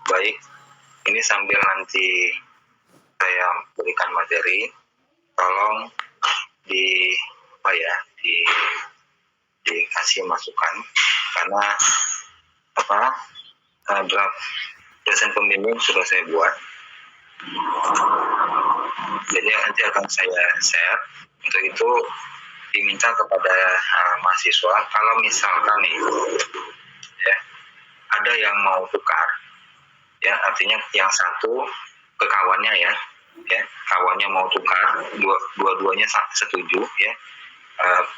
Baik, ini sambil nanti saya berikan materi, tolong dikasih masukan, karena draft dosen pembimbing sudah saya buat. Jadi nanti akan saya share. Untuk itu diminta kepada mahasiswa, kalau misalkan nih ya ada yang mau tukar, ya artinya yang satu ke kawannya ya kawannya mau tukar, dua-duanya setuju ya,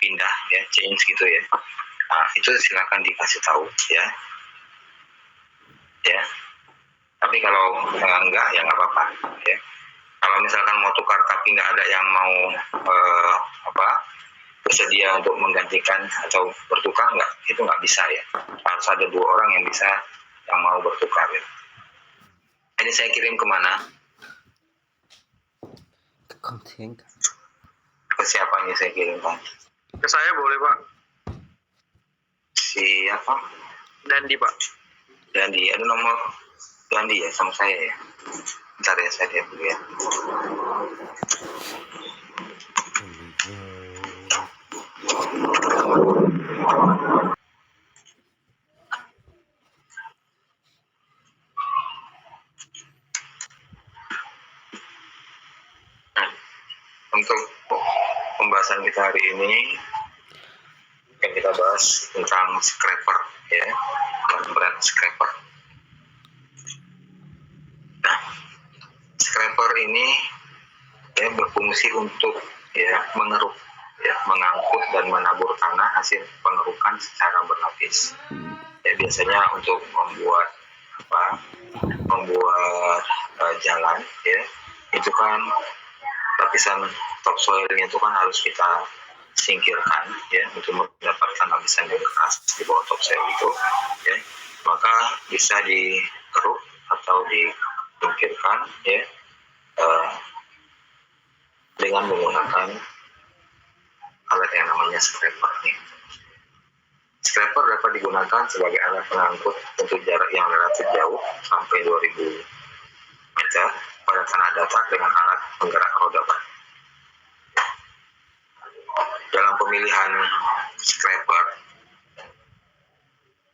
pindah ya, change gitu ya. Nah, itu silakan dikasih tahu ya. Tapi kalau enggak ya nggak apa-apa ya. Kalau misalkan mau tukar tapi nggak ada yang mau bersedia untuk menggantikan atau bertukar, itu nggak bisa ya. Harus ada 2 orang yang bisa, yang mau bertukar ya. Ini saya kirim kemana? Ke siapa ini saya kirim, Pak? Ke saya boleh, Pak. Siapa? Dandi, Pak. Dandi, ada nomor Dandi ya sama saya ya. Bentar ya, saya lihat dulu ya. Untuk pembahasan kita hari ini yang kita bahas tentang scraper ya, brand scraper. Nah, scraper ini ya berfungsi untuk mengeruk ya, mengangkut dan menabur tanah hasil pengerukan secara berlapis. Ya, biasanya untuk membuat jalan ya, itu kan lapisan topsoilnya itu kan harus kita singkirkan ya, untuk mendapatkan lapisan yang keras di bawah topsoil itu ya, maka bisa dikeruk atau disingkirkan ya dengan menggunakan alat yang namanya scraper nih. Scraper dapat digunakan sebagai alat pengangkut untuk jarak yang relatif jauh sampai 2000 meter pada tanah datar dengan alat penggerak roda ban. Dalam pemilihan scraper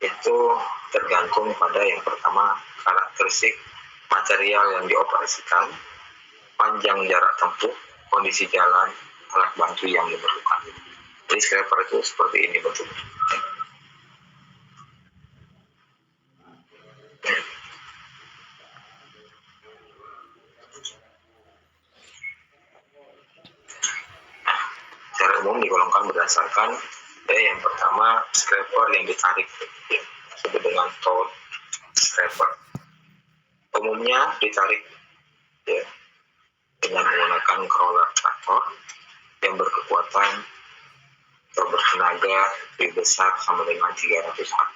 itu tergantung pada yang pertama karakteristik material yang dioperasikan, panjang jarak tempuh, kondisi jalan, alat bantu yang diperlukan. Jadi scraper itu seperti ini bentuknya. Secara umum digolongkan berdasarkan yang pertama scraper yang ditarik ya, disebut dengan tow scraper. Umumnya ditarik ya dengan menggunakan crawler traktor yang berkekuatan atau bertenaga lebih besar sama dengan 300 HP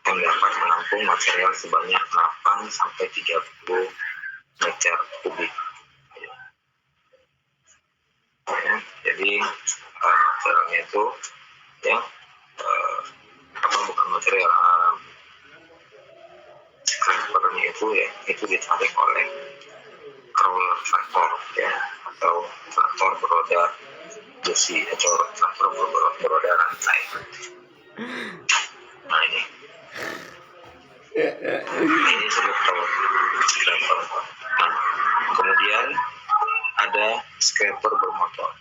yang dapat menampung material sebanyak 8 sampai 30 meter kubik. Ya, jadi materialnya itu ya bukan material scrapernya itu ya, itu ditarik oleh crawler traktor ya, atau traktor beroda besi atau traktor beroda rantai. Nah ini disebut scraper. Nah, kemudian ada scraper bermotor,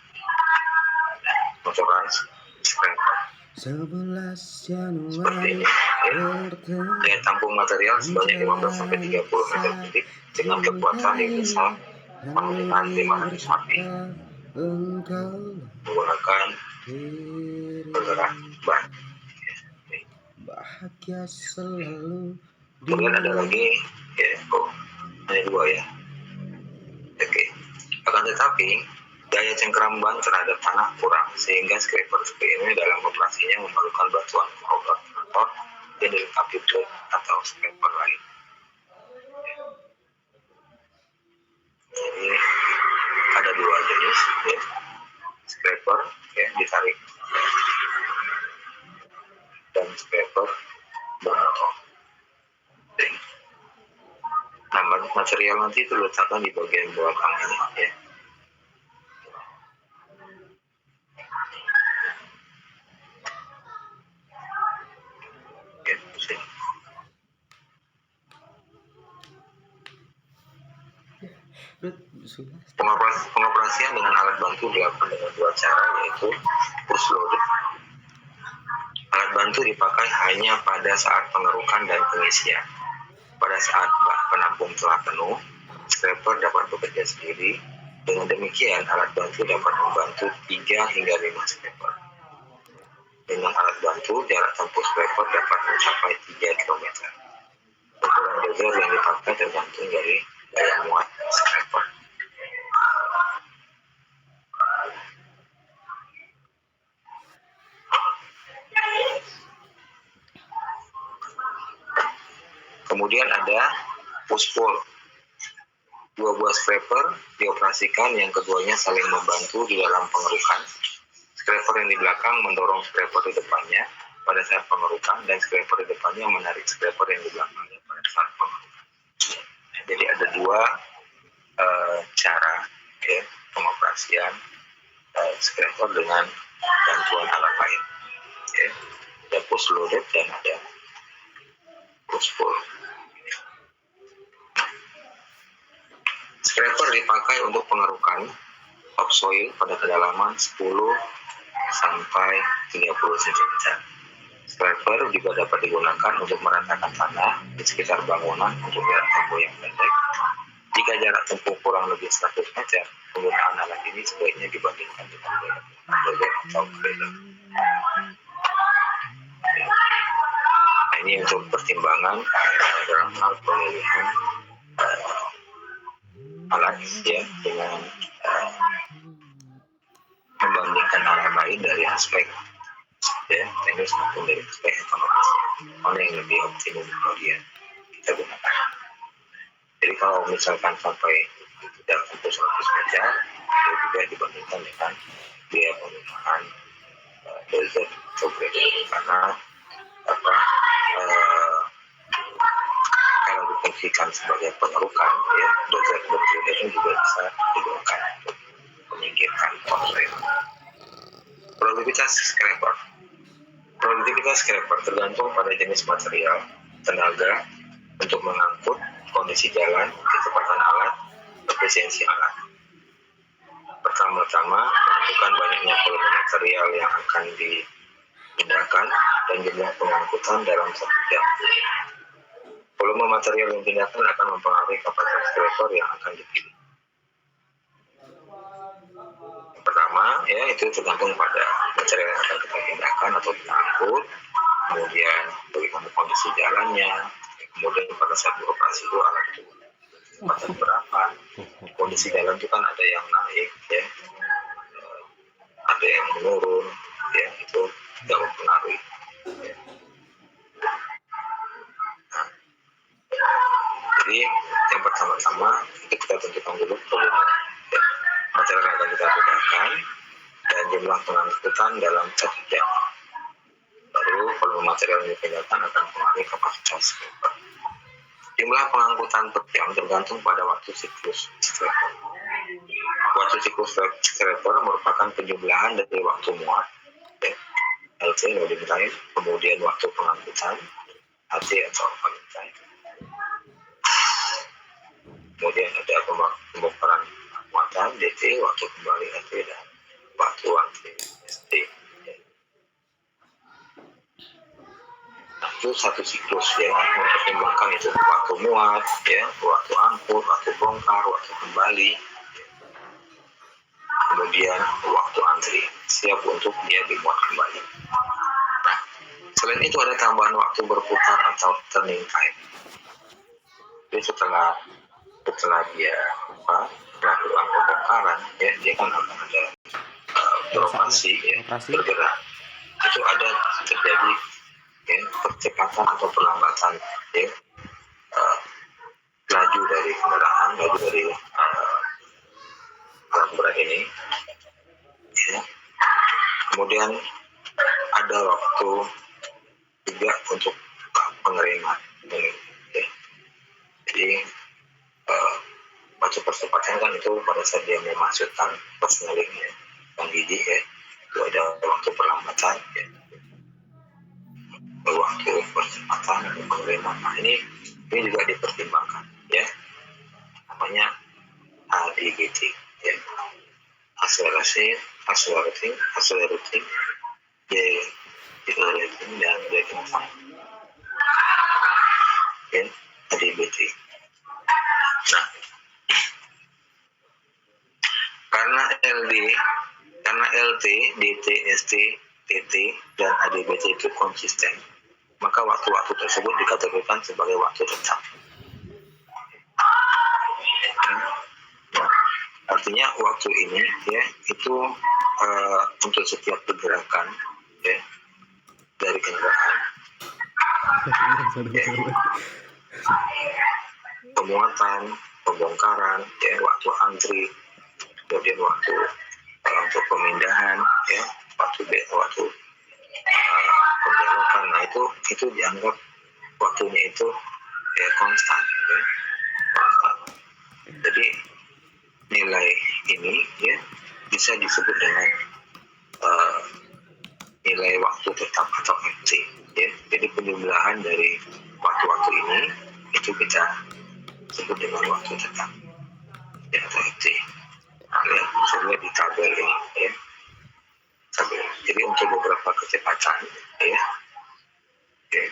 motorized scraper. 11 Seperti Januari ini ya. Daya tampung material sebanyak 15 sampai 30 meter kubik dengan kekuatan yang besar sama dengan 500 HP menggunakan penggerak ban. bahagia selalu. Kemudian ada lagi ya, hanya 2 ya. Oke. Akan tetapi daya cengkeram ban terhadap tanah kurang, sehingga scraper seperti ini dalam operasinya memerlukan bantuan operator yang dilengkapi blade atau scraper lain. Jadi ada 2 jenis ya, scraper ya, ditarik dan scraper material nanti itu letakkan di bagian belakang ini ya. Sini. Pengoperasian dengan alat bantu dilakukan dengan dua cara, yaitu push loaded. Alat bantu dipakai hanya pada saat pengerukan dan pengisian. Pada saat bak penampung telah penuh, scraper dapat bekerja sendiri. Dengan demikian, alat bantu dapat membantu 3 hingga 5 scraper. Dengan alat bantu, jarak tempuh scraper dapat mencapai 3 km. Ukuran dozer yang dipakai tergantung dari daya muat scraper. Kemudian ada push pull. 2 buah scraper dioperasikan, yang keduanya saling membantu di dalam pengerukan. Scraper yang di belakang mendorong scraper di depannya pada saat pengerukan, dan scraper di depannya menarik scraper yang di belakangnya pada saat pengerukan. Jadi ada 2 cara ya, pengoperasian scraper dengan bantuan alat lain. Ya. Ada push loaded dan ada push pull. Scraper dipakai untuk pengerukan topsoil pada kedalaman 10 sampai 30 cm. Scraper juga dapat digunakan untuk meratakan tanah di sekitar bangunan untuk jarak tempuh yang pendek. Jika jarak tempuh kurang lebih 100 meter, penggunaan alat ini sebaiknya dibandingkan dengan dozer atau grader. Nah, ini untuk pertimbangan dalam hal pemilihan alat ya, dengan membandingkan alat lain dari aspek ya, teknis maupun dari aspek ekonomis, mana yang lebih optimum kemudian kita gunakan. Jadi kalau misalkan sampai tidak tempuh 100 meter, itu juga dibandingkan dengan biaya penggunaan dozer atau grader, karena kalau difungsikan sebagai pengerukan ya, dozer dan grader juga bisa digunakan untuk menyingkirkan topsoil. Produktivitas scraper. Produktivitas scraper tergantung pada jenis material, tenaga untuk mengangkut, kondisi jalan, kecepatan alat, efisiensi alat. Pertama-tama, menentukan banyaknya volume material yang akan dipindahkan dan jumlah pengangkutan dalam satu jam. Volume material yang dipindahkan akan mempengaruhi kapasitas scraper yang akan dipilih. Pertama, ya itu tergantung pada material yang akan kita pindahkan atau kita angkut, kemudian bagaimana kondisi jalannya, kemudian pada saat beroperasi itu alat itu kecepatan berapa, kondisi jalan itu kan ada yang naik, ya, ada yang menurun, ya itu tidak mempengaruhi. Ya. Nah, jadi yang pertama-tama itu kita tentukan dulu volume ya, material yang akan kita gunakan dan jumlah pengangkutan dalam 1 jam. Baru volume material yang dipindahkan akan mempengaruhi kapasitas scraper. Jumlah pengangkutan per jam tergantung pada waktu siklus scraper. Waktu siklus scraper merupakan penjumlahan dari waktu muat ya, LC loading time, kemudian waktu pengangkutan HT atau loading time, kemudian ada pembongkaran muatan DT, waktu kembali HT, dan waktu antri ST. Nah, itu satu siklus ya, mempertimbangkan itu waktu muat ya, waktu angkut, waktu bongkar, waktu kembali, kemudian waktu antri siap untuk dia dimuat kembali. Nah, selain itu ada tambahan waktu berputar atau turning time. Jadi setelah dia melakukan pembongkaran ya, dia kan akan ada beroperasi ya, bergerak. Itu ada terjadi ya, percepatan atau perlambatan ya, laju dari kendaraan, laju dari alat berat ini ya. Kemudian ada waktu juga untuk pengeringan ya. Jadi pada saat dia memasukkan persnelingnya dan gigi ya, itu ada waktu perlambatan ya, waktu percepatan dan pengereman. Nah ini juga dipertimbangkan ya, namanya ADBT ya, accelerating, decelerating dan braking time ya, ADBT. Nah, karena LT, DT, ST, TT dan ADBT itu konsisten, maka waktu-waktu tersebut dikategorikan sebagai waktu tetap. Nah, artinya waktu ini ya itu untuk setiap pergerakan ya dari kendaraan, ya, pemuatan, pembongkaran, ya, waktu antri, kemudian waktu untuk pemindahan, ya, waktu pembelokan. Nah itu dianggap waktunya itu ya konstan. Ya. Jadi nilai ini ya bisa disebut dengan nilai waktu tetap atau FT. Ya. Jadi penjumlahan dari waktu-waktu ini itu kita sebut dengan waktu tetap ya, atau FT. Nah, lihat, bisa lihat di tabel ini ya. Tabel. Jadi untuk beberapa kecepatan ya. Oke.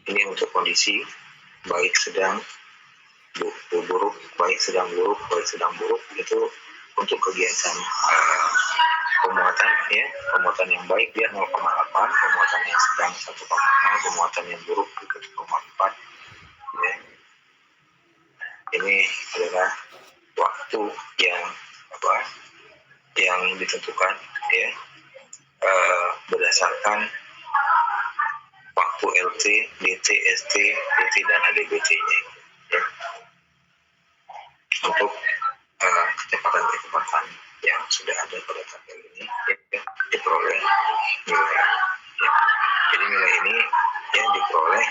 Ini untuk kondisi baik sedang buruk, baik sedang buruk itu untuk kegiatan pemuatan ya, pemuatan yang baik dia 0,8, pemuatan yang sedang 1,0, pemuatan yang buruk 3,4 ya. Ini adalah waktu yang ditentukan ya berdasarkan waktu LT, DT, ST, TT dan ADBT-nya ya. Untuk kecepatan yang sudah ada pada tabel ini ya, diperoleh nilai ya. Jadi nilai ini ya diperoleh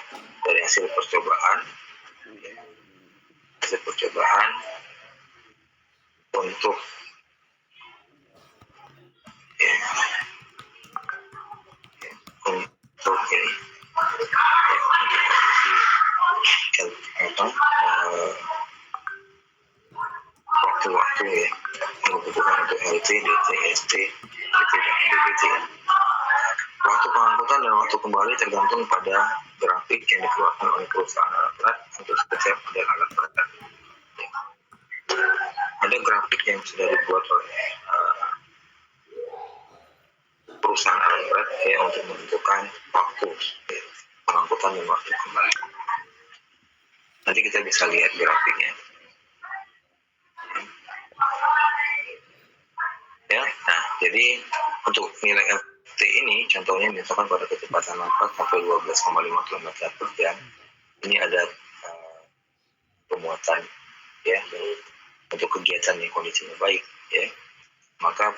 dari hasil percobaan ya. Hasil percobaan untuk ya, untuk ini ya, untuk kondisi waktu-waktu ya yang dibutuhkan untuk LT, DT, ST, TT dan ADBT. Waktu pengangkutan dan waktu kembali tergantung pada grafik yang dikeluarkan oleh perusahaan alat berat untuk setiap model alat berat. Ya. Ada grafik yang sudah dibuat oleh perusahaan alat berat ya untuk menentukan waktu ya, pengangkutan dan waktu kembali. Nanti kita bisa lihat grafiknya. Ya, nah jadi untuk nilai FT ini contohnya misalkan pada kecepatan 4 sampai 12,5 km per jam ini ada pemuatan ya untuk kegiatan yang kondisinya baik ya, maka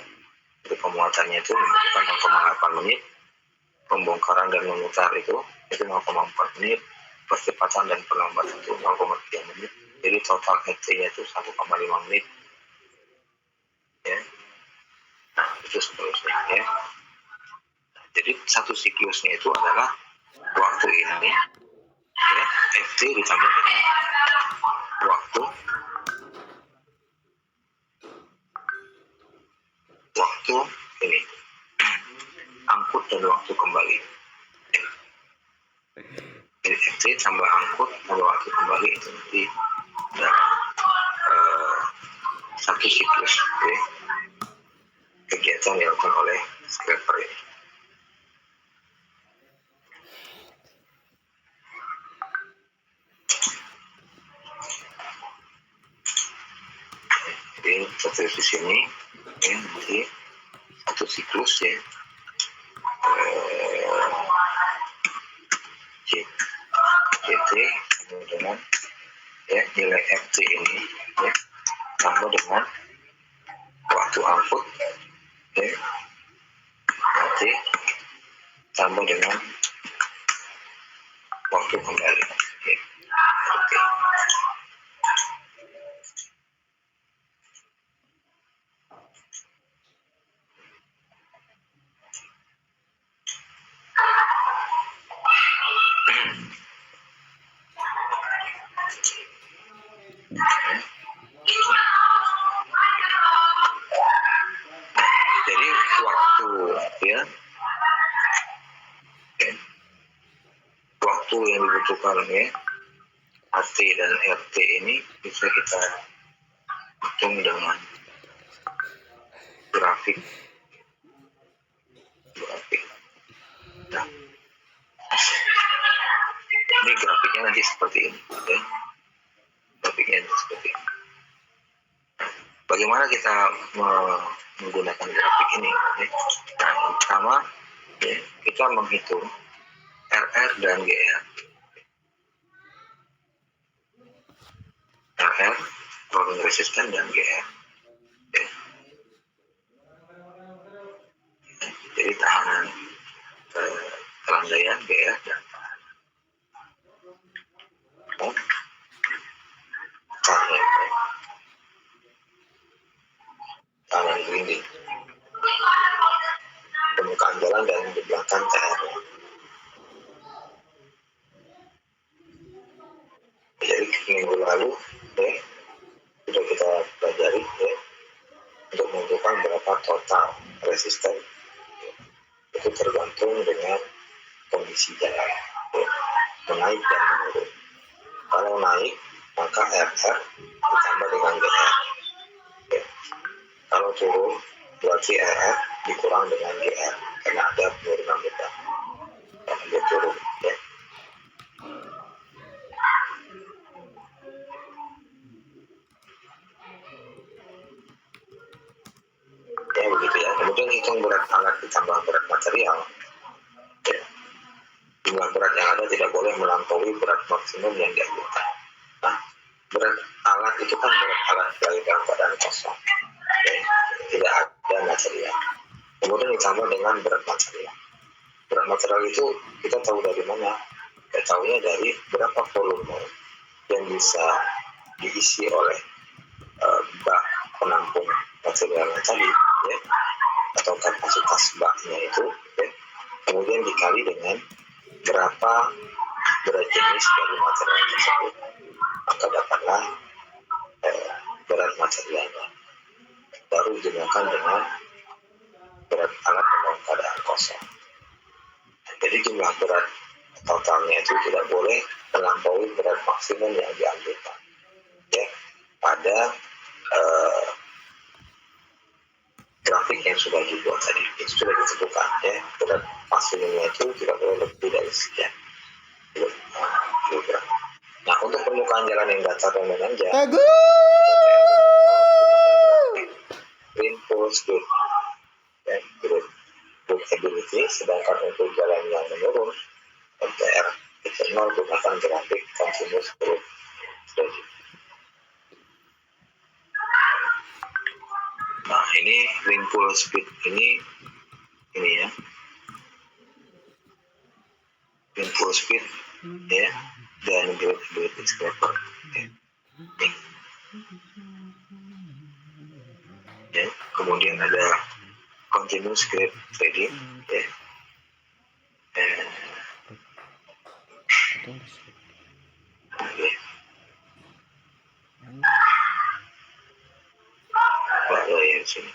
untuk pemuatannya itu membutuhkan 0,8 menit, pembongkaran dan memutar itu 0,4 menit, percepatan dan perlambatan itu 0,3 menit, jadi total FT-nya itu 1,5 menit ya. Nah, itu seterusnya ya. Jadi satu siklusnya itu adalah waktu ini ya, FT ditambah dengan waktu ini angkut dan waktu kembali ya. Jadi FT tambah angkut tambah waktu kembali itu nanti adalah satu siklus ya, kegiatan yang dilakukan oleh scraper ini. Jadi tertulis di sini ya, nanti satu siklus ya JT dengan ya nilai FT ini ya tambah dengan waktu angkut ya nanti tambah dengan waktu kembali. Oke. Jadi waktu ya, waktu yang dibutuhkan ya AT dan RT ini bisa kita hitung dengan grafik. Nah, ini grafiknya nanti seperti ini ya. Grafiknya nanti seperti ini. Bagaimana kita menggunakan grafik ini ya? Nah, yang pertama ya, kita menghitung RR dan GR. RR, rolling resistance, dan GR. Ya. Jadi tahanan kelandaian GR dan tahanan grinding, permukaan jalan dan di belakang TR. Jadi minggu lalu ya, sudah kita pelajari ya, untuk menentukan berapa total resisten ya, itu tergantung dengan kondisi jalan ya, menaik dan menurun. Kalau naik maka RR ditambah dengan GR ya. Kalau turun berarti RR dikurang dengan GR karena ada penurunan beban karena dia turun ya. Ya begitu ya. Kemudian hitung berat alat ditambah berat material ya. Jumlah berat yang ada tidak boleh melampaui berat maksimum yang diajukan. Nah, berat alat itu kan berat alat dari dalam keadaan kosong ya. Tidak ada material. Kemudian ditambah dengan berat material. Berat material itu kita tahu dari mana? Kita tahunya dari berapa volume yang bisa diisi oleh bak penampung materialnya tadi ya, atau kapasitas baknya itu ya. Kemudian dikali dengan berapa berat jenis dari material tersebut, maka dapatlah berat materialnya. Baru dijumlahkan dengan berat alat dalam keadaan kosong. Jadi jumlah berat totalnya itu tidak boleh melampaui berat maksimum yang diambilkan ya pada grafik yang sudah dibuat tadi. Itu sudah ditentukan ya, berat maksimumnya itu tidak boleh lebih dari sekian kilogram. Nah, untuk permukaan jalan yang datar dan menanjak, impulse grid ya, grid ability. Sedangkan untuk jalan yang menurun MTR itu 0, gunakan grafik continuous grid strategy. Nah, ini impulse speed ini ya, impulse speed ya, dan grid ability scraper ya. Kemudian ada continuous grid trading ya. Ada yang sini.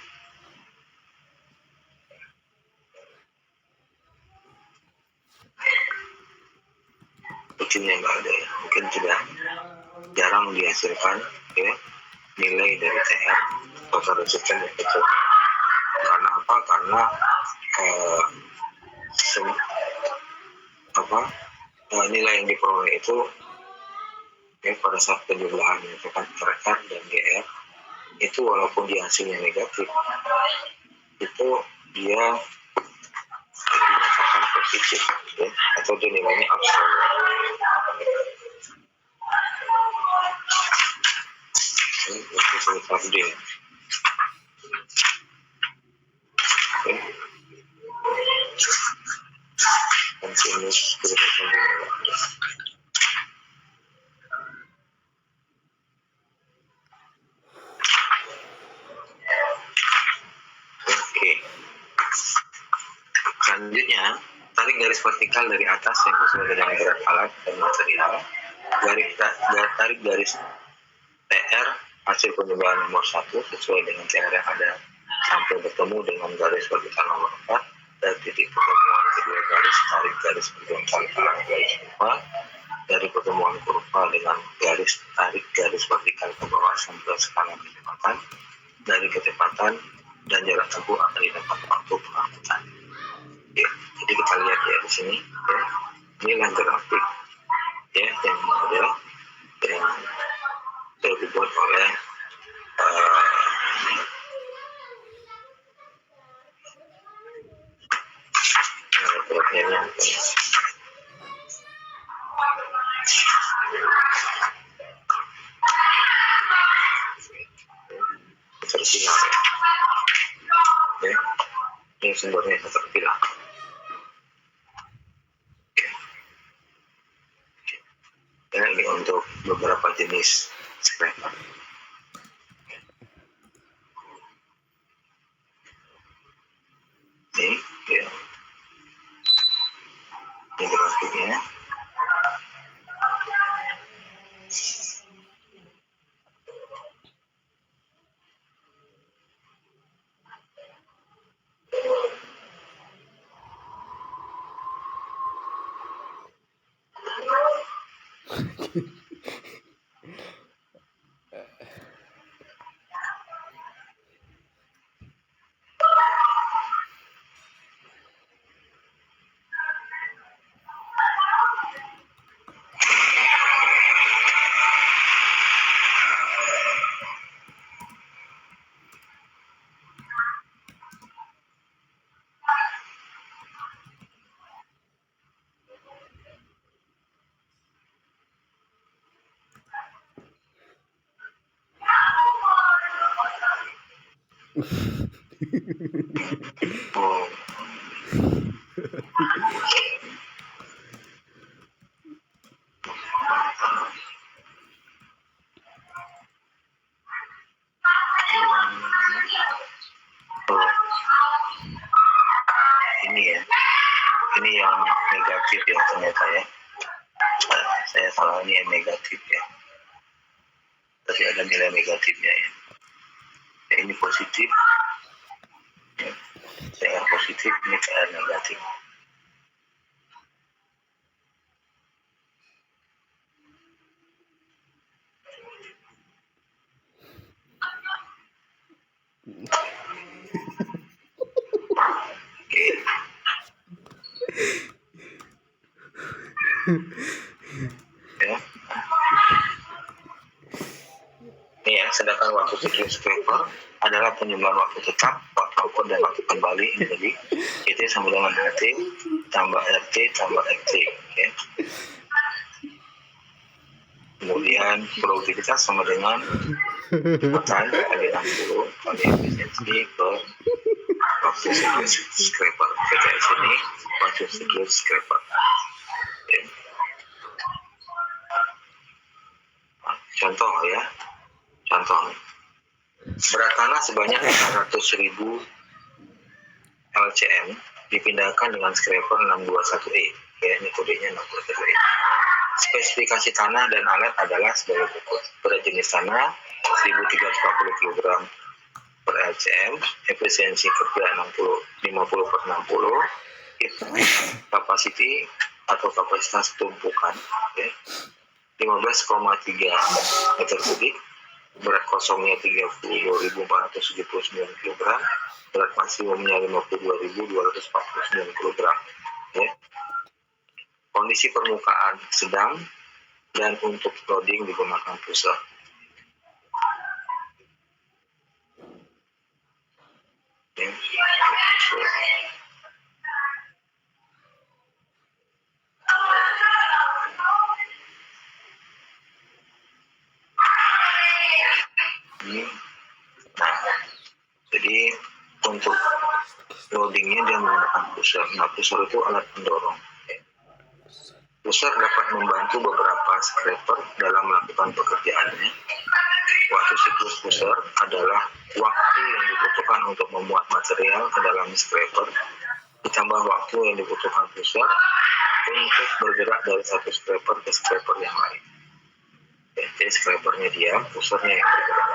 Mungkin nggak ada ya, mungkin sudah jarang dihasilkan ya nilai dari TR total resisten yang kecil. Karena apa? Karena nilai yang diperoleh itu ya, pada saat penjumlahan misalkan RR dan GR itu walaupun dia hasilnya negatif itu dia dinyatakan positif ya, atau dia nilainya absolut. Itu sebab dia continuous grid. Selanjutnya, tarik garis vertikal dari atas yang sesuai dengan berat alat dan material. Tarik garis TR hasil penyebabkan nomor 1 sesuai dengan TR yang ada sampai bertemu dengan garis vertikal nomor 4 dan titik pertemuan kedua garis tarik garis vertikal garis kurva dari pertemuan kurva dengan garis tarik garis vertikal ke bawah sampai skala kecepatan dari kecepatan dan jarak tempuh akan didapat waktu pengangkutan. Ya, jadi kita lihat ya di sini ya, inilah grafik ya yang model yang sudah dibuat oleh programnya terpilah ya, ini sumbernya terpilah. Ya, ini untuk beberapa jenis scraper. Ini ya, ini grafiknya. Oh. Ini ya, ini yang negatif ya ternyata ya. Saya salah, ini yang negatif ya. Tapi ada nilai negatifnya ya. Ya ini positif. Ya. CR positif, ini CR negatif. Oke. Ya. Ini ya, sedangkan waktu siklus scraper adalah penjumlahan waktu tetap, waktu output dan waktu kembali. Jadi itu sama dengan RT tambah RT tambah RT. Ya. Kemudian produktivitas sama dengan kecepatan kali 60 kali efisiensi per waktu siklus scraper. VTS ini waktu siklus scraper. Ya. Contoh ya, contoh berat tanah sebanyak 400.000 LCM dipindahkan dengan scraper 621E. Ya, ini kodenya 621E. Spesifikasi tanah dan alat adalah sebagai berikut. Berat jenis tanah 1.340 kg per LCM, efisiensi kerja 50/60, capacity atau kapasitas tumpukan ya, 15,3 meter kubik, berat kosongnya 30.479 kg, berat maksimumnya 52.249 kg. Ya. Kondisi permukaan sedang dan untuk loading digunakan pusar. Ya. Nah, jadi untuk loadingnya dia menggunakan pusar. Nah, pusar itu alat pendorong. Pusar dapat membantu beberapa scraper dalam melakukan pekerjaannya. Waktu siklus pusar adalah waktu yang dibutuhkan untuk memuat material ke dalam scraper ditambah waktu yang dibutuhkan pusher untuk bergerak dari satu scraper ke scraper yang lain. Ya, jadi scrapernya diam, pushernya yang bergerak.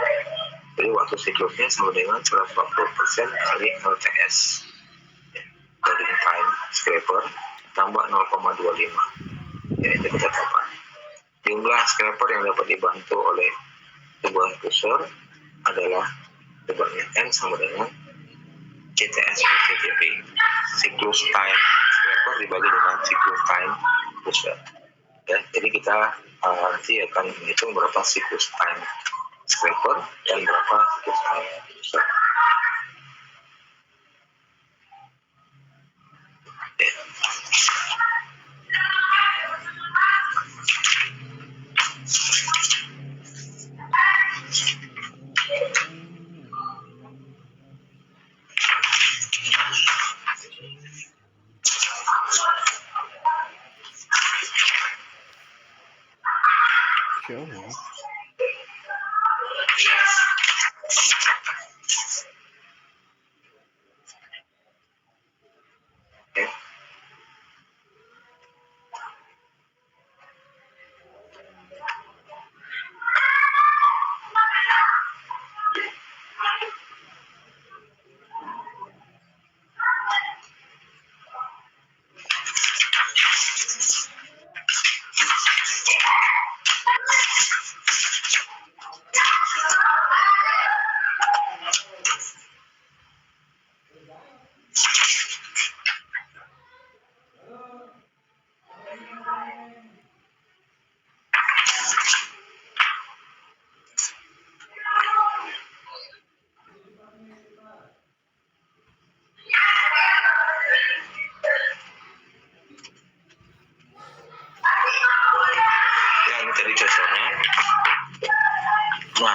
Jadi waktu siklusnya sama dengan 140% kali LTS. Loading time scraper tambah 0,25. Ya, itu ketetapan. Jumlah scraper yang dapat dibantu oleh sebuah pusher adalah sebenarnya N sama dengan CTS per CTP. Siklus time scraper dibagi dengan siklus time pusher. Ya, jadi kita nanti akan menghitung berapa siklus time scraper dan berapa siklus time pusher. Ya. Siapa? Ya. Ini tadi contohnya. Nah,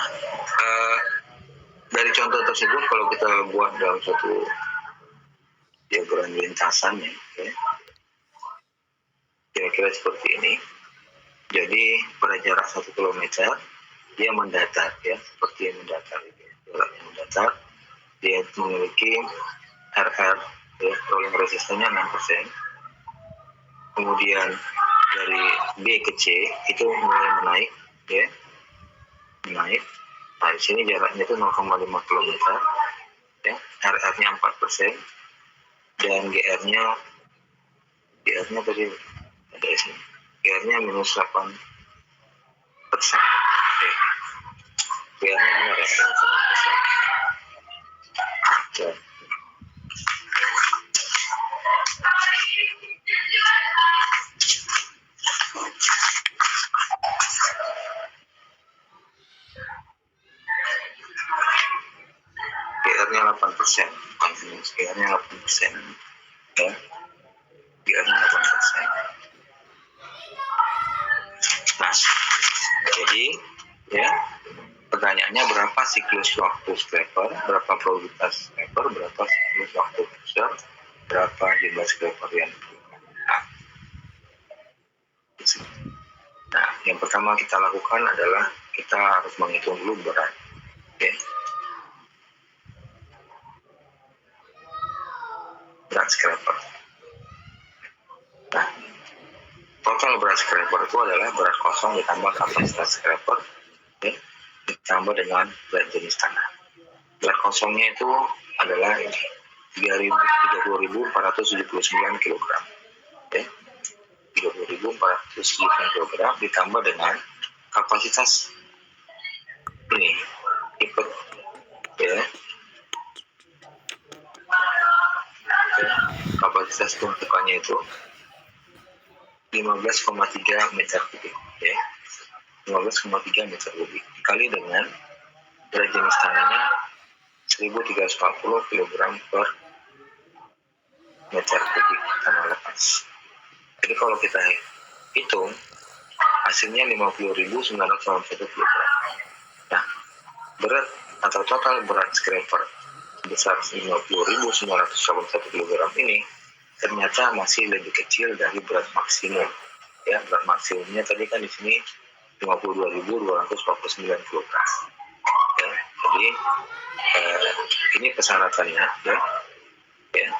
dari contoh tersebut kalau kita buat dalam suatu diagram lintasan ya, kira-kira seperti ini. Jadi pada jarak 1 km dia mendatar ya, seperti mendatar ya. Jaraknya mendatar, dia memiliki RR ya, rolling resistance-nya 6%. Kemudian dari B ke C itu mulai menaik ya, menaik. Nah, di sini jaraknya itu 0,5 km ya, RR-nya 4% dan GR-nya tadi ada di sini. GR-nya minus 8%. Oke. GR-nya benar ya, minus 8%. Oke. GR-nya 8%. GR-nya 8%. Ya. GR-nya 8%. Nah, jadi ya pertanyaannya berapa siklus waktu scraper, berapa probabilitas scraper, berapa siklus waktu pusher, berapa jumlah scraper yang Nah, yang pertama kita lakukan adalah kita harus menghitung dulu berat. Oke. Berat scraper. Nah, total berat scraper itu adalah berat kosong ditambah kapasitas scraper, okay, ditambah dengan berat jenis tanah. Berat kosongnya itu adalah 32.479 kg. Okay. 30.479 kg ditambah dengan kapasitas ini ikut ya. Okay. Kapasitas tumpukannya itu 15,3 meter kubik ya. 15,3 meter kubik dikali dengan berat jenis tanahnya 1.340 kg per meter kubik tanah lepas. Jadi kalau kita hitung hasilnya 50.991 kg. Nah, berat atau total berat scraper sebesar 50.991 kg ini ternyata masih lebih kecil dari berat maksimum. Ya, berat maksimumnya tadi kan di sini 52.249 kg. Ya, jadi ini persyaratannya ya. Ya.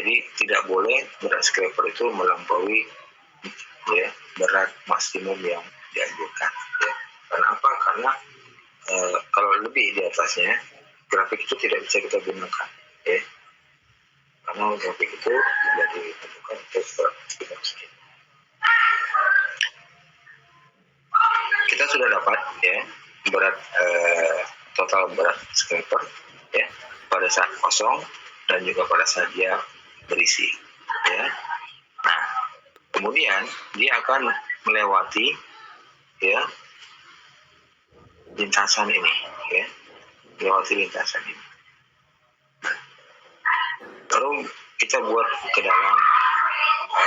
Jadi tidak boleh berat scraper itu melampaui ya berat maksimum yang dianjurkan. Ya. Karena apa? Karena kalau lebih di atasnya, grafik itu tidak bisa kita gunakan. Ya. Karena grafik itu sudah ditentukan untuk berat maksimum. Kita sudah dapat ya berat total berat scraper ya pada saat kosong dan juga pada saat dia berisi ya. Nah, kemudian dia akan melewati ya lintasan ini ya, melewati lintasan ini. Lalu kita buat ke dalam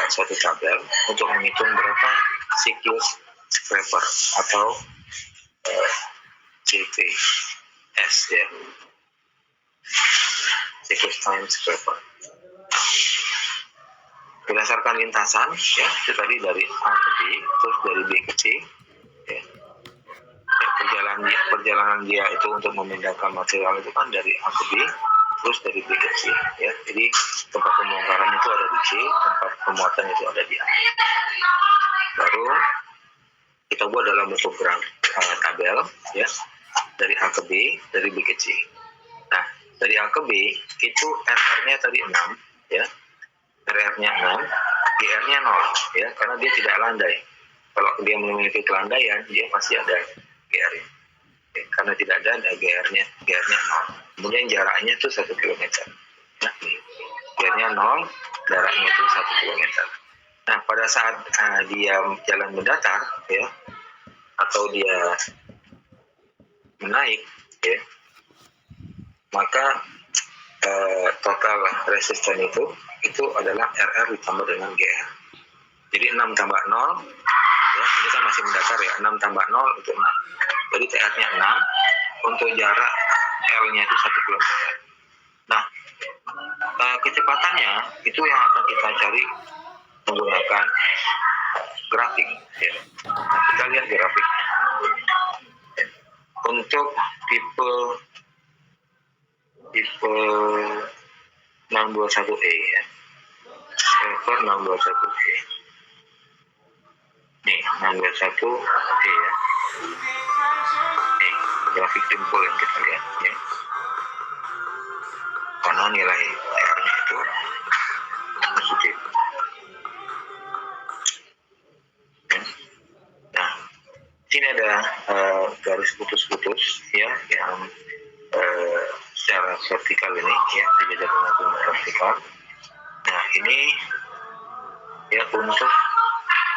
suatu tabel untuk menghitung berapa siklus scraper atau CTS ya, cycles time scraper. Berdasarkan lintasan ya, itu tadi dari A ke B, terus dari B ke C ya. Perjalanan dia itu untuk memindahkan material itu kan dari A ke B, terus dari B ke C ya. Jadi tempat pembongkaran itu ada di C, tempat pemuatan itu ada di A. Baru kita buat dalam bentuk tabel ya, dari A ke B, dari B ke C. Nah, dari A ke B itu RR-nya tadi 6 ya. RR-nya 6, GR-nya 0 ya, karena dia tidak landai. Kalau dia memiliki kelandaian, dia pasti ada GR-nya. Ya, karena tidak ada GR-nya 0. Kemudian jaraknya itu 1 km. Ya, GR-nya 0, jaraknya itu 1 km. Nah, pada saat dia jalan mendatar ya, atau dia menaik ya, maka total resisten itu adalah RR ditambah dengan GR. Jadi 6 tambah 0 ya, ini kan masih mendatar ya, 6 tambah 0 itu 6. Jadi TR-nya 6, untuk jarak L-nya itu 1 km. Nah, kecepatannya itu yang akan kita cari menggunakan grafik ya. Nah, kita lihat grafiknya. Untuk tipe 621E ya, scraper 621E. Nih 621E ya. Nih grafik timpul yang kita lihat ya. Karena nilai R-nya itu positif. Ya. Nah, sini ada garis putus-putus ya yang secara vertikal ini ya, dijajarkan dengan vertikal. Nah, ini ya untuk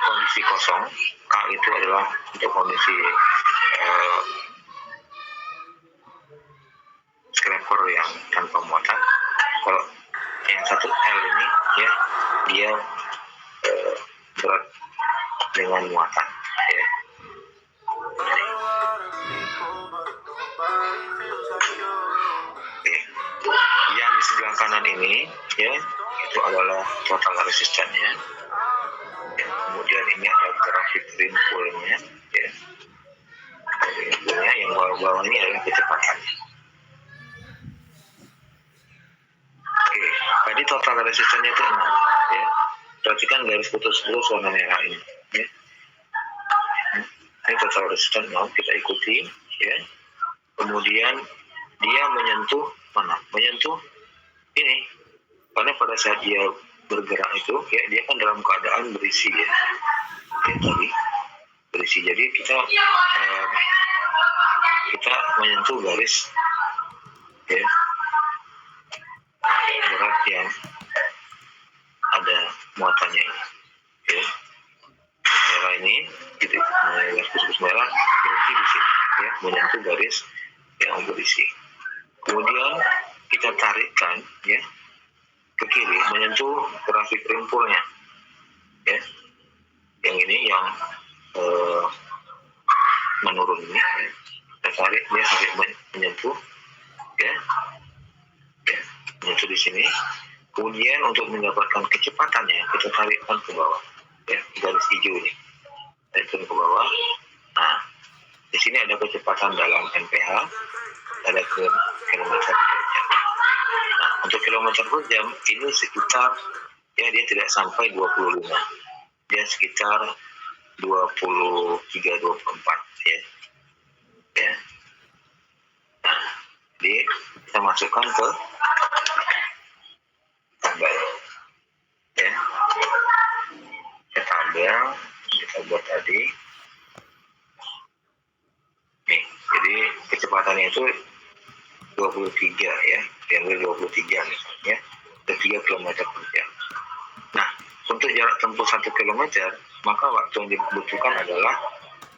kondisi kosong. K itu adalah untuk kondisi scraper yang tanpa muatan. Kalau yang satu L ini ya, dia berat dengan muatan ya. Yang di sebelah kanan ini ya, itu adalah total resistannya ya. Kemudian ini ada grafik rimpulnya ya. Rimpulnya yang bawah-bawah ini adalah kecepatannya. Oke, tadi total resistannya itu 6 ya. Perhatikan garis putus-putus warna merah ini ya. Ini total resistan 6, kita ikuti ya. Kemudian dia menyentuh mana? Menyentuh ini. Karena pada saat dia bergerak itu ya, dia kan dalam keadaan berisi ya. Ya tadi berisi. Jadi kita menyentuh garis ya, berat yang ada muatannya ini ya. Merah ini gitu, garis khusus merah berhenti di sini ya, menyentuh garis yang berisi. Kemudian kita tarikkan ya ke kiri, menyentuh grafik rimpulnya ya, yang ini yang menurun ini ya. Kita tarik, dia sampai menyentuh ya, menyentuh di sini. Kemudian untuk mendapatkan kecepatannya kita tarikkan ke bawah ya, garis hijau ini, tarikkan ke bawah. Nah, di sini ada kecepatan dalam MPH, ada ke kilometer per jam. Nah, untuk kilometer per jam ini sekitar ya dia tidak sampai 25. Dia sekitar 23 24 ya. Ya. Nah, jadi kita masukkan ke tabel ya. Ke tabel kita buat tadi. Nih, jadi kecepatannya itu 23 ya, diambil 23 misalnya, 3 km per jam. Nah, untuk jarak tempuh 1 km, maka waktu yang dibutuhkan adalah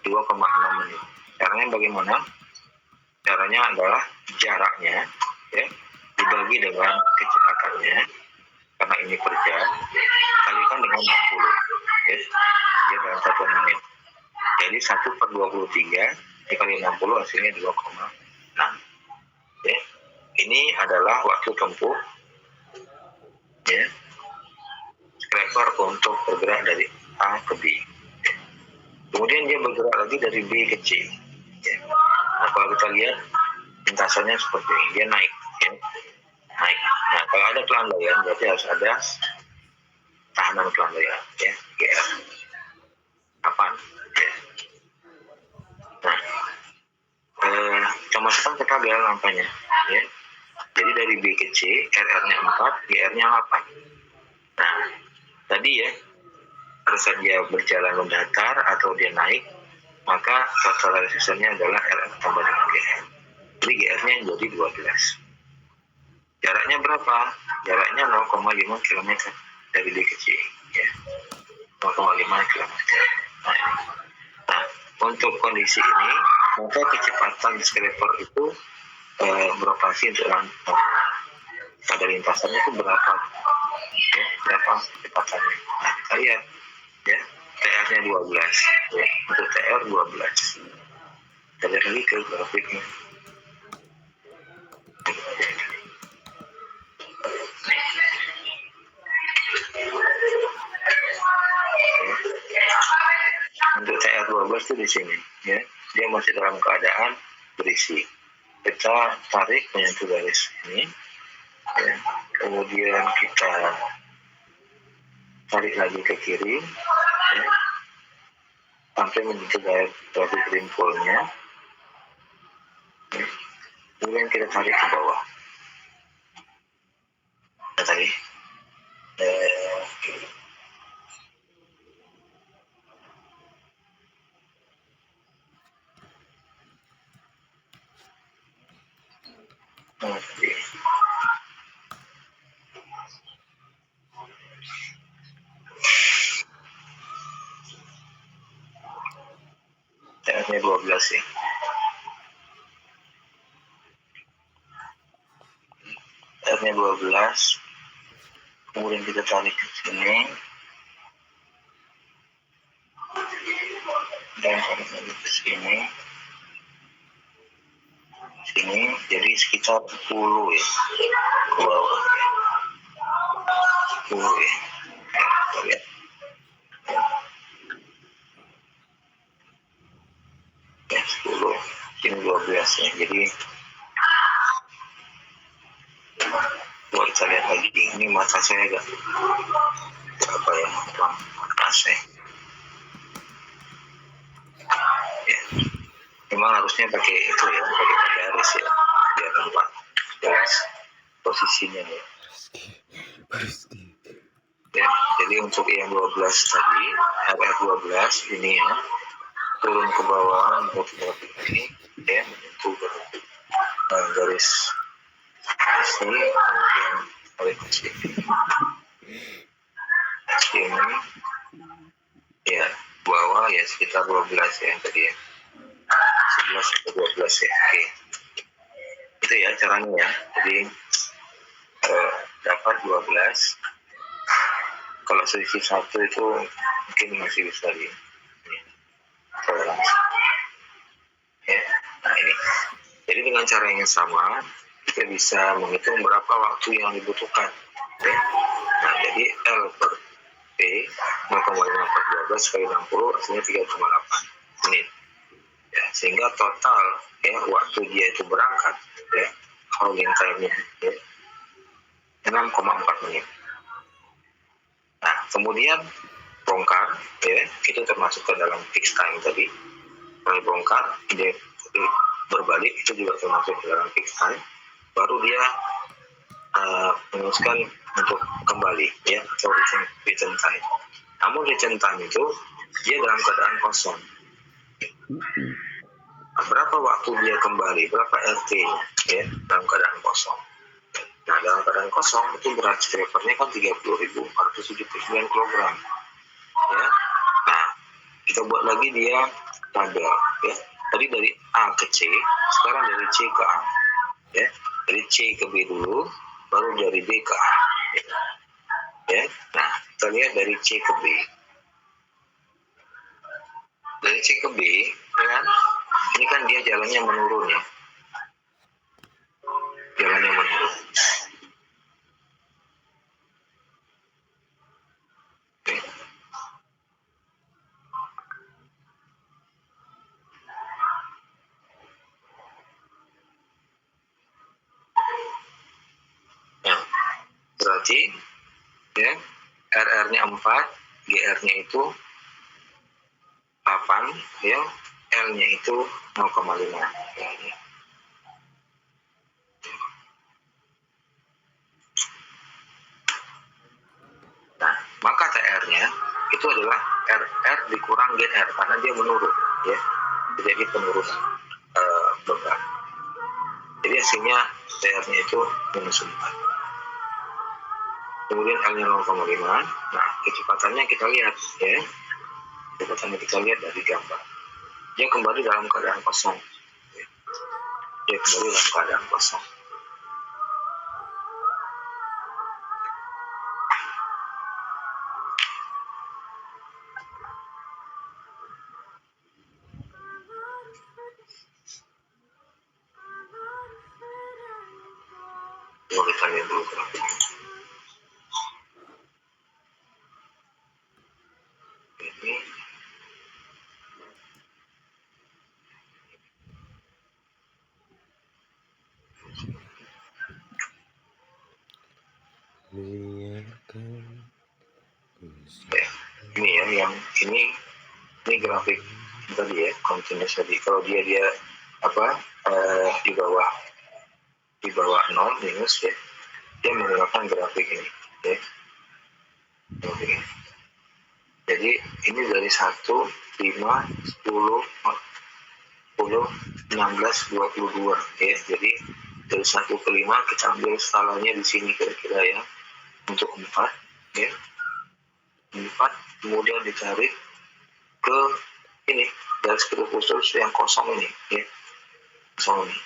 2,6 menit. Caranya bagaimana? Caranya adalah jaraknya ya, dibagi dengan kecepatannya, karena ini per jam, kalikan dengan 60 ya, dia dalam 1 menit. Jadi 1/23 dikali 60 hasilnya 2,6 ya. Ini adalah waktu tempuh ya scraper untuk bergerak dari A ke B. Kemudian dia bergerak lagi dari B ke C ya. Nah, kalau kita lihat lintasannya seperti ini, dia naik ya. Naik. Nah, kalau ada kelandaian berarti harus ada tahanan kelandaian ya, GR 8 ya. Nah, kita masukkan ke tabel angkanya ya. Jadi dari B ke C, RR-nya 4, GR-nya 8. Nah, tadi ya, pada saat dia berjalan mendatar atau dia naik, maka total resistance-nya adalah RR tambah dengan GR. Jadi GR-nya jadi 12. Jaraknya berapa? Jaraknya 0,5 km dari B ke C. Ya. 0,5 km. Nah, untuk kondisi ini, maka kecepatan scraper itu beroperasi untuk pada lintasannya itu berapa ya, berapa kecepatannya. Nah, kita lihat ya, TR-nya 12 ya, untuk TR 12. Kita lihat lagi ke grafiknya. Untuk TR 12 itu di sini ya, dia masih dalam keadaan berisi. Kita tarik menyentuh garis ini ya. Kemudian kita tarik lagi ke kiri ya, sampai menyentuh garis rimpulnya ya. Kemudian kita tarik ke bawah. Nah, tadi TR-nya 12 sih. TR-nya 12. Kemudian kita tarik ke sini. Dan tarik lagi ke sini. Sini jadi sekitar 10 ya. Ke bawah. 10 ya. Kita lihat. Ya, 10. Sini 12 ya. Jadi kalau kita lihat lagi, ini mata saya agak apa ya, kurang pas ya. Ya. Memang harusnya pakai itu ya, pakai penggaris ya, biar nampak jelas posisinya ya. Ya, jadi untuk yang 12 tadi, RR 12 ini ya, turun ke bawah untuk ini ya, menyentuh garis sini, kemudian tarik ke sini ya, bawah ya sekitar 12 ya tadi ya, 11 sampai 12 ya. Oke, itu ya caranya ya. Jadi dapat 12. Kalau selisih 1 itu mungkin masih bisa toleransi ya. Nah ini, jadi dengan cara yang sama kita bisa menghitung berapa waktu yang dibutuhkan ya. Nah, jadi L per P 0,5/12 kali 60 hasilnya 3,8 menit ya, sehingga total ya waktu dia itu berangkat ya, holding time-nya ya, 6,4 menit. Nah, kemudian bongkar, ya, itu termasuk ke dalam fixed time tadi. Kalau bongkar, dia berbalik, itu juga termasuk ke dalam fixed time. Baru dia meneruskan untuk kembali, ya, atau return time. Namun return time itu dia dalam keadaan kosong. Berapa waktu dia kembali, berapa RT-nya, ya, dalam keadaan kosong. Nah, dalam keadaan kosong itu berat scrapernya kan 30.479 kg. Ya. Nah, kita buat lagi dia tabel, ya. Tadi dari A ke C, sekarang dari C ke A. Ya. Dari C ke B dulu, baru dari B ke A. Ya. Nah, kita lihat dari C ke B. Dari C ke B, kan? Ini kan dia jalannya menurun, ya. Jalannya menurun. Nah, berarti ya RR-nya 4, GR-nya itu 8, ya, L-nya itu 0,5. Ya, ini. Nah, maka TR-nya itu adalah RR dikurang GR karena dia menurun, ya, jadi penurunan beban. Jadi hasilnya TR-nya itu -4. Kemudian L-nya 0,5. Nah, kecepatannya kita lihat, ya, kecepatannya kita lihat dari gambar. Dia kembali dalam keadaan kosong. Ya. Dia kembali dalam keadaan kosong. Coba kita lihat dulu grafiknya. Ini ya, ini ya, yang ini grafik tadi, ya, continuous tadi. Kalau dia di bawah 0 minus, ya, dia menggunakan grafik ini, ya, grafik ini. Jadi ini dari 1, 5, 10, 16, 22, ya. Jadi dari 1 ke 5 kita ambil skalanya di sini kira-kira, ya, untuk 4, ya. 4 kemudian ditarik ke ini garis khusus yang kosong ini, ya, kosong ini.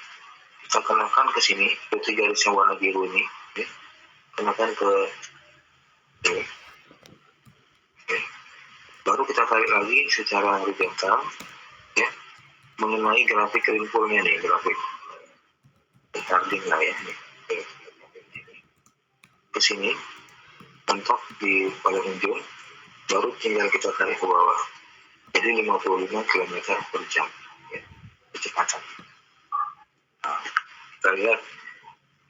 Kita kenakan ke sini, itu garis yang warna biru ini, ya. Kenakan ke ini, ya. Baru kita tarik lagi secara horizontal, ya, mengenai grafik ringpulnya nih, grafik retarding lah, ya, nih. Ke sini, mentok di paling ujung, baru tinggal kita tarik ke bawah. Jadi 55 km per jam, ya, kecepatan. Nah, kita lihat,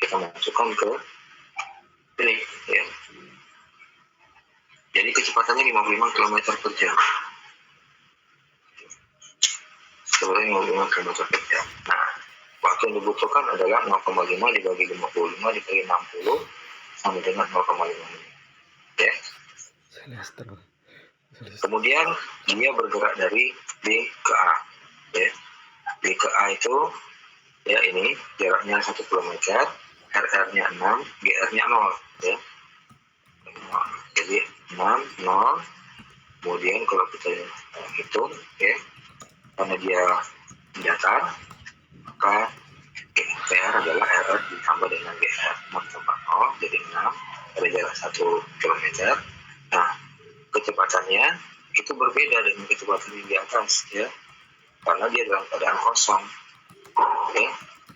kita masukkan ke ini, ya. Jadi kecepatannya 55 km per jam. Sebenarnya 55 km per jam. Nah, waktu yang dibutuhkan adalah 0,5 dibagi 55 dibagi 60 sama dengan 0,5 menit. Ya. Kemudian dia bergerak dari B ke A. Ya. B ke A itu, ya, ini jaraknya 1 km, RR-nya 6, GR-nya 0, ya. Jadi 6, 0. Kemudian kalau kita hitung, ya, karena dia datar, maka PR adalah RR ditambah dengan GR 6,0, jadi 6, ada jarak 1 km. Nah, kecepatannya itu berbeda dengan kecepatan yang di atas, ya, karena dia dalam keadaan kosong, ya.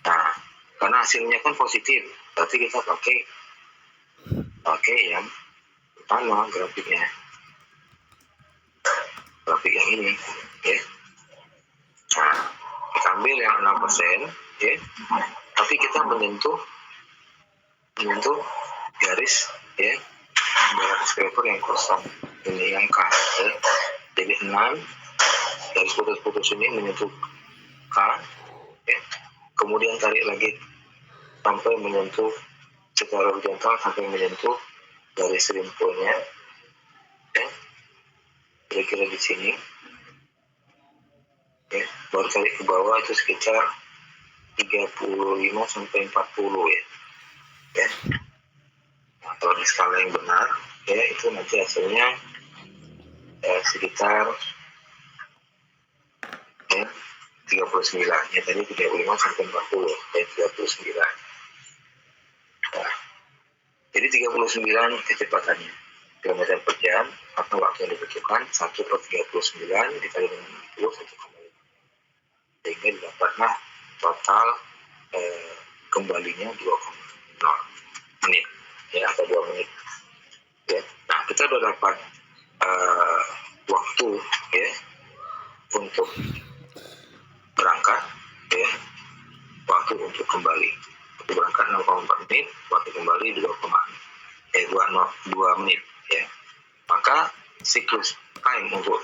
Nah, karena hasilnya kan positif, berarti kita pakai yang pertama grafiknya, grafik yang ini, ya. Nah, kita ambil yang 6%, ya, tapi kita menyentuh garis ya, garis scraper yang kosong ini yang K ya. Jadi 6 garis putus-putus ini menyentuh K ya. Kemudian tarik lagi sampai menyentuh secara horizontal sampai menyentuh garis rimpunya ya. Kira-kira di sini ya. Baru tarik ke bawah itu sekitar 35 sampai 40 ya. Ya. Atau di skala yang benar ya, itu nanti hasilnya sekitar ya 39 ya, tadi 35 sampai 40 ya, 39. Nah, jadi 39 kecepatannya kilometer per jam atau waktu yang dibutuhkan 1/39 dikali dengan 60 1,5, sehingga didapatlah total kembalinya 2,0 menit ya, atau 2 menit ya. Nah, kita sudah dapat waktu ya untuk berangkat ya, waktu untuk kembali. Waktu berangkat 0,4 menit, waktu kembali 2 menit ya. Maka siklus time untuk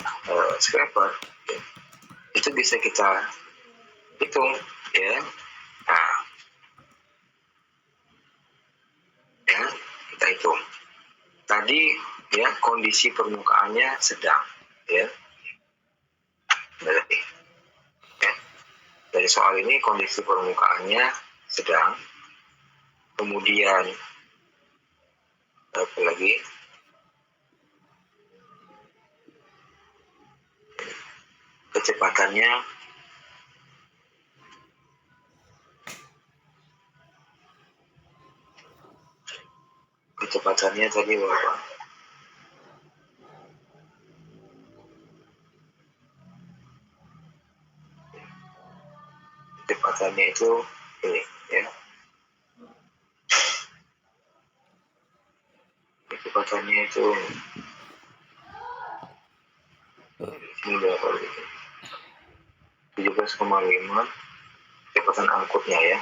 scraper ya, itu bisa kita hitung ya. Nah, ya kita hitung. Tadi ya kondisi permukaannya sedang ya. Berarti ya, dari soal ini kondisi permukaannya sedang. Kemudian apa lagi? Kecepatannya tadi berapa? Kecepatannya itu ini ya. Kecepatannya itu ini berapa gitu? 17,5 kecepatan angkutnya ya.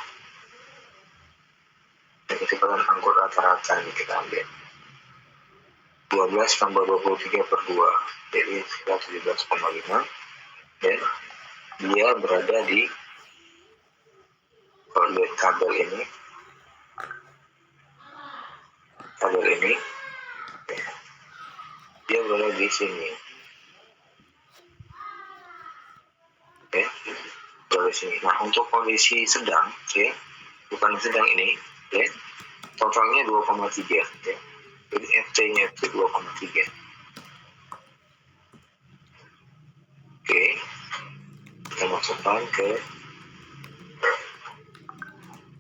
Dan kecepatan angkut rata-rata ini kita ambil 12 tambah 23/2, jadi sekitar 17,5 ya. Dia berada di, kalau lihat tabel ini ya, dia berada di sini ya, berada di sini. Nah, untuk kondisi sedang ya, bukan sedang ini ya, totalnya 2,3 ya. Jadi FT-nya itu 2,3. Oke, kita masukkan ke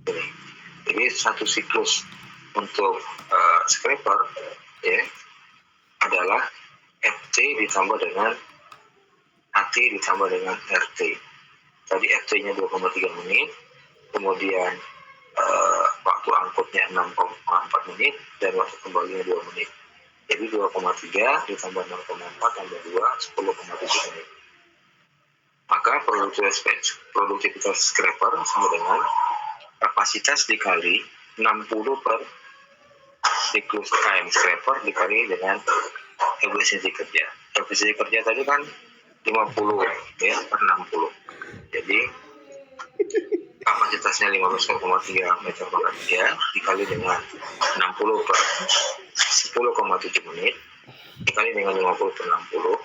ini. Jadi satu siklus untuk scraper ya adalah FT ditambah dengan AT ditambah dengan RT. Tadi FT-nya 2,3 menit, kemudian waktu angkutnya 6,4 menit, dan waktu kembalinya 2 menit. Jadi 2,3 ditambah 6,4 tambah 2, 10,7 menit. Maka produktivitas scraper sama dengan kapasitas dikali 60 per siklus time scraper dikali dengan efisiensi kerja. Efisiensi kerja tadi kan 50 ya per 60. Jadi kapasitasnya 15,3 meter per jam dikali dengan 60 per 10,7 menit dikali dengan 50 per 60,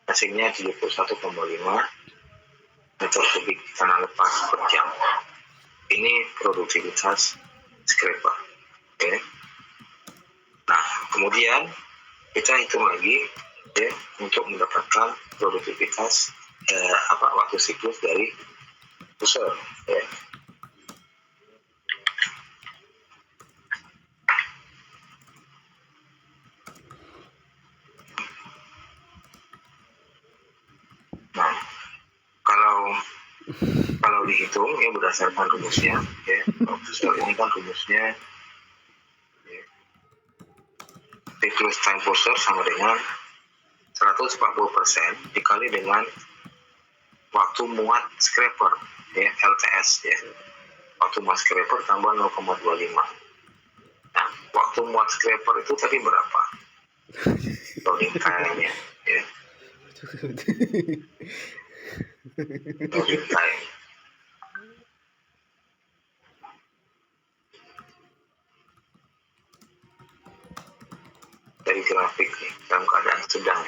hasilnya 71,5 meter kubik tanah lepas per jam. Ini produktivitas scraper ya. Nah, kemudian kita hitung lagi ya untuk mendapatkan produktivitas waktu siklus dari pusher ya. Nah, kalau dihitung ya berdasarkan rumusnya ya, pusher ini kan rumusnya ya, siklus time pusher sama dengan 140% dikali dengan waktu muat scraper ya, LTS ya, waktu muat scraper tambah 0,25. Nah, waktu muat scraper itu tadi berapa loading time-nya ya, loading time dari grafik nih dalam keadaan sedang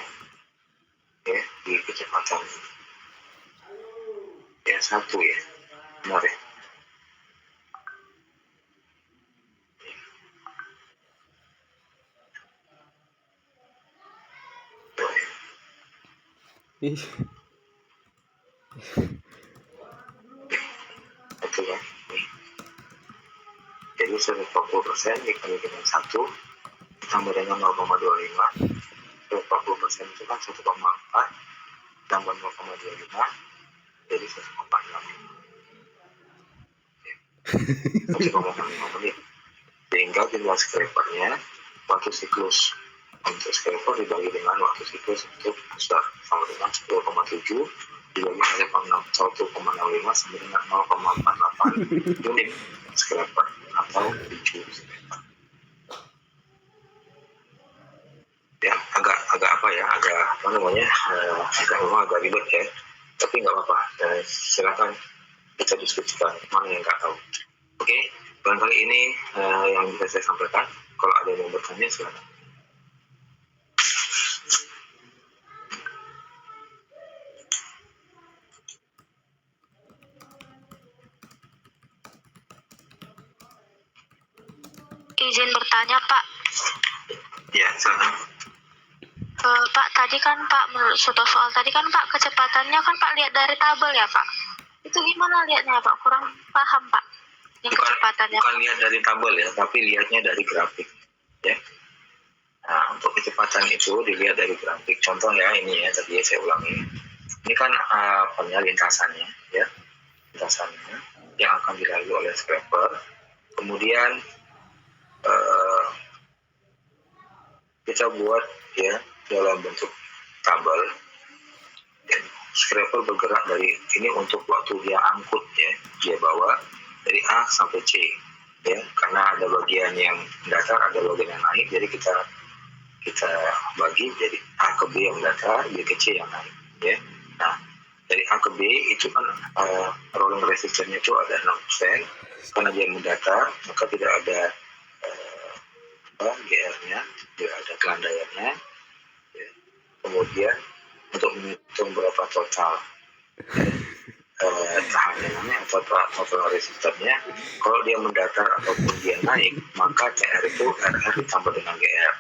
ya di kecepatan ya 1 ya, benar ya. Ih, Itu kan nih. Jadi 140% dikali dengan 1 ditambah dengan 0,25, 140% itu kan 1,4 tambah 0,25 jadi 1,65 menit. Sehingga jumlah scrapernya waktu siklus untuk scraper dibagi dengan waktu siklus untuk booster sama dengan 10,7 dibagi dengan 1,65 sama dengan 0,48 unit scraper atau biju scraper. Ya agak apa ya, agak ribet ya, tapi nggak apa-apa. Silakan kita diskusikan mana yang nggak tahu. Oke, barangkali ini yang bisa saya sampaikan. Kalau ada yang mau bertanya silakan. Izin bertanya, Pak. Ya, silakan. Pak, tadi kan Pak, menurut soal tadi kan Pak, kecepatannya kan Pak lihat dari tabel ya Pak. Itu gimana lihatnya Pak? Kurang paham Pak. Yang kecepatannya. Bukan lihat dari tabel ya, tapi lihatnya dari grafik. Ya. Nah, untuk kecepatan itu dilihat dari grafik. Contoh ya, ini ya, tadi saya ulangi. Ini kan lintasannya, ya. Lintasannya yang akan dilalui oleh scraper. Kemudian kita buat ya dalam bentuk tabel. Dan scraper bergerak dari ini untuk waktu dia angkut ya, dia bawa dari A sampai C ya, karena ada bagian yang datar, ada bagian yang naik, jadi kita bagi jadi A ke B yang datar, B ke C yang naik ya. Nah, dari A ke B itu kan rolling resistance-nya itu ada 6%, karena dia mendatar maka tidak ada GR-nya, tidak ada kelandaiannya ya. Kemudian untuk menghitung berapa total tahanannya atau total resistannya, kalau dia mendatar ataupun dia naik maka CR itu RR ditambah dengan GR,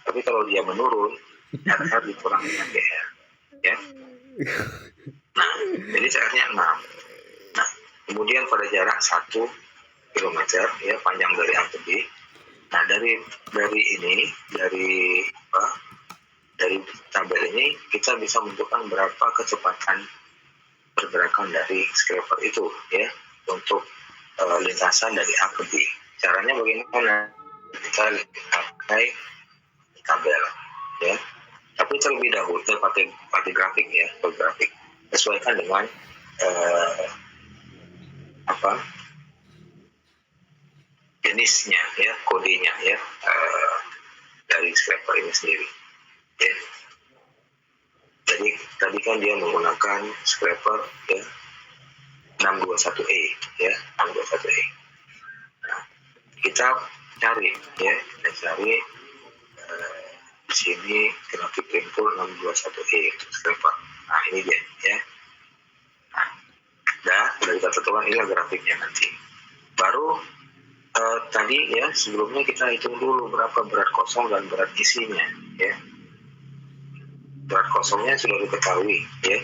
tapi kalau dia menurun RR dikurangi dengan GR ya. Nah, jadi CR-nya 6. Nah, kemudian pada jarak 1 km ya, panjang dari A ke B. Nah, dari tabel ini kita bisa menentukan berapa kecepatan pergerakan dari scraper itu ya, untuk lintasan dari A ke B. Caranya bagaimana? Kita pakai tabel ya. Tapi terlebih dahulu kita pakai grafik ya, grafik. Sesuaikan dengan jenisnya ya, kodenya ya, dari scraper ini sendiri ya. Jadi tadi kan dia menggunakan scraper ya 621E ya, 621E. Nah, kita cari di sini grafik Limpul 621E scraper. Nah, ini dia ya. Nah, udah kita tentukan inilah grafiknya nanti. Baru tadi ya, sebelumnya kita hitung dulu berapa berat kosong dan berat isinya ya. Berat kosongnya sudah diketahui ya,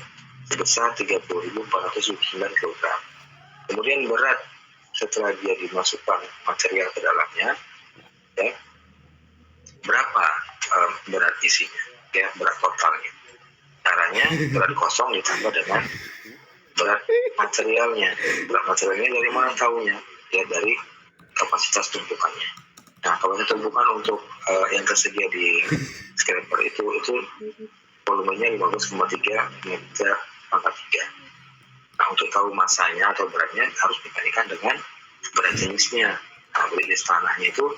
sebesar 30.409 kg. Kemudian berat setelah dia dimasukkan material ke dalamnya ya, berapa berat isinya ya, berat totalnya. Caranya berat kosong ditambah dengan berat materialnya. Berat materialnya dari mana tahunya? Ya dari kapasitas tumpukannya. Nah, kapasitas tumpukan untuk yang tersedia di scraper itu volumenya 15,3 meter pangkat 3. Nah, untuk tahu masanya atau beratnya harus dibandingkan dengan berat jenisnya. Nah, berat jenis tanahnya itu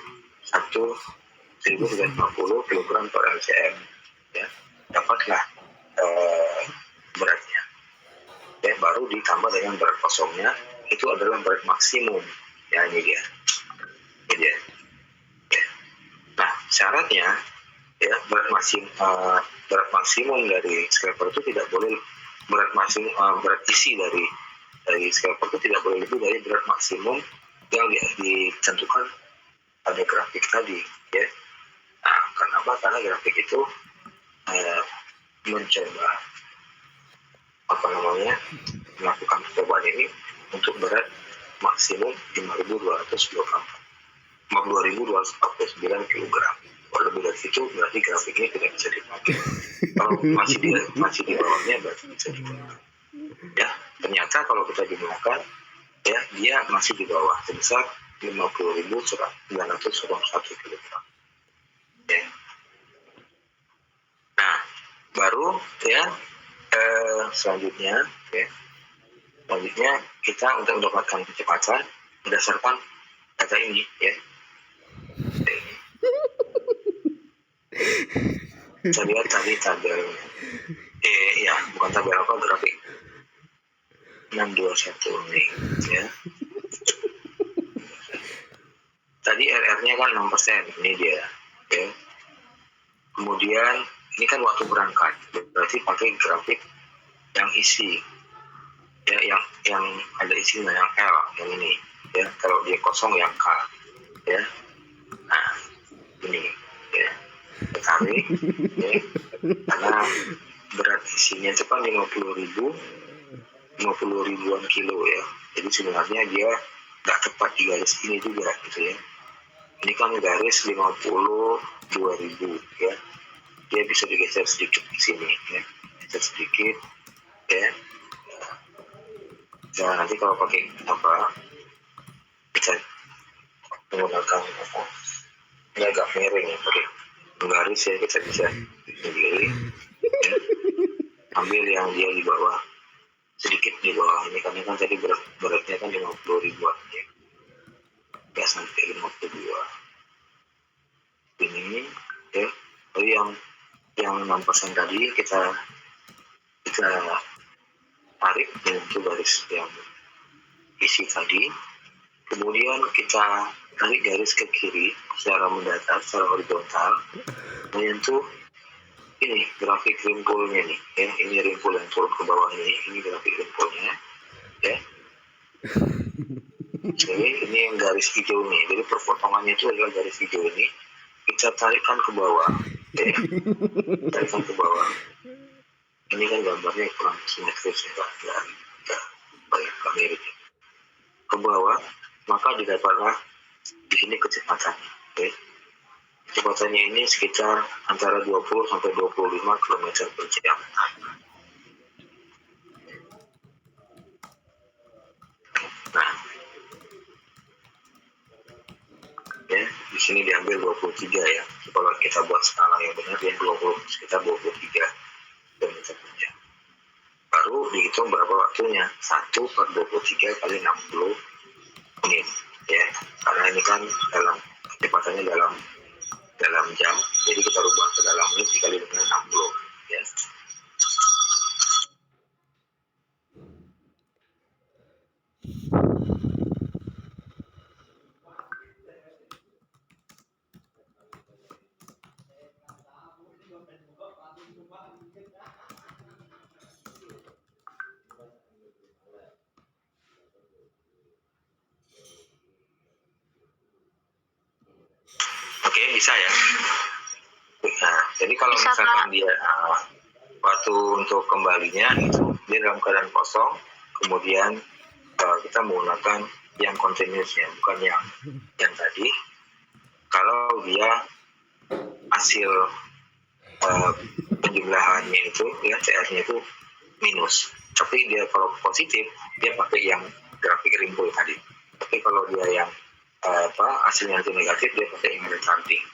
1.350 kg per mcm, ya, dapatlah beratnya. Ya, baru ditambah dengan berat kosongnya, itu adalah berat maksimum. Ya, ini dia. Ya. Nah, syaratnya, ya, berat maksimum dari scraper itu tidak boleh berat isi dari scraper itu tidak boleh lebih dari berat maksimum yang ditentukan pada grafik tadi, ya. Nah, kenapa? Karena grafik itu mencoba melakukan percobaan ini untuk berat maksimum 5249 kg. Kalau lebih dari itu berarti grafik ini tidak bisa dipakai. Kalau masih di bawahnya berarti bisa digunakan. Ya, ternyata kalau kita gunakan, ya, dia masih di bawah sebesar 50.901 kg. Ya. Nah, baru, ya, selanjutnya kita untuk mendapatkan kecepatan berdasarkan data ini, ya. Kita lihat tadi tabelnya. Ya, bukan tabel apa, grafik 621 nih, ya. Tadi RR-nya kan 6%, ini dia, ya. Kemudian ini kan waktu berangkat, berarti pakai grafik yang isi, ya, yang ada isinya, yang L, yang ini, ya. Kalau dia kosong yang K, ya. Nah, ini, ya, tarik, ya, karena berat isinya itu kan 50 ribuan kilo, ya. Jadi sebenarnya dia nggak tepat di garis ini juga, gitu, ya. Ini kan garis 52.000, ya. Dia bisa digeser sedikit di sini, ya. Geser sedikit, ya. Nah, nanti kalau pakai bisa menggunakan ini agak miring, ya, pakai garis, ya, kita bisa sendiri, ya. Ambil yang dia di bawah, sedikit di bawah ini, karena kan tadi beratnya kan 50 ribuan, ya. Nggak sampai 52 ini, ya. Lalu yang 6% tadi kita tarik untuk garis yang isi tadi, kemudian kita tarik garis ke kiri secara mendatar, secara horizontal, menyentuh ini grafik rimpulnya nih, ya. Ini rimpul yang turun ke bawah ini grafik rimpulnya, ya. Jadi ini yang garis hijau nih, jadi perpotongannya itu adalah garis hijau ini, kita tarikkan ke bawah, ya. Tarikkan ke bawah. Ini kan gambarnya kurang simetris, ya, nggak mirip. Ke bawah, maka didapatlah di sini kecepatannya, ya. Kecepatannya ini sekitar antara 20 sampai 25 km per jam. Nah, ya, di sini diambil 23, ya. Kalau kita buat skala yang benar, dia sekitar 23 km per jam. Baru dihitung berapa waktunya, 1/23 kali 60 menit, ya. Karena ini kan kecepatannya dalam jam, jadi kita rubah ke dalam menit dikali dengan 60, ya. Oke, bisa, ya. Nah, jadi kalau Bisa, misalkan Pak. dia waktu untuk kembalinya itu dia dalam keadaan kosong, kemudian kita menggunakan yang continuousnya, bukan yang tadi. Kalau dia hasil penjumlahannya itu, ya, CR-nya itu minus, tapi dia kalau positif dia pakai yang grafik rimpul tadi. Tapi kalau dia yang hasilnya itu negatif, dia pakai yang retarding.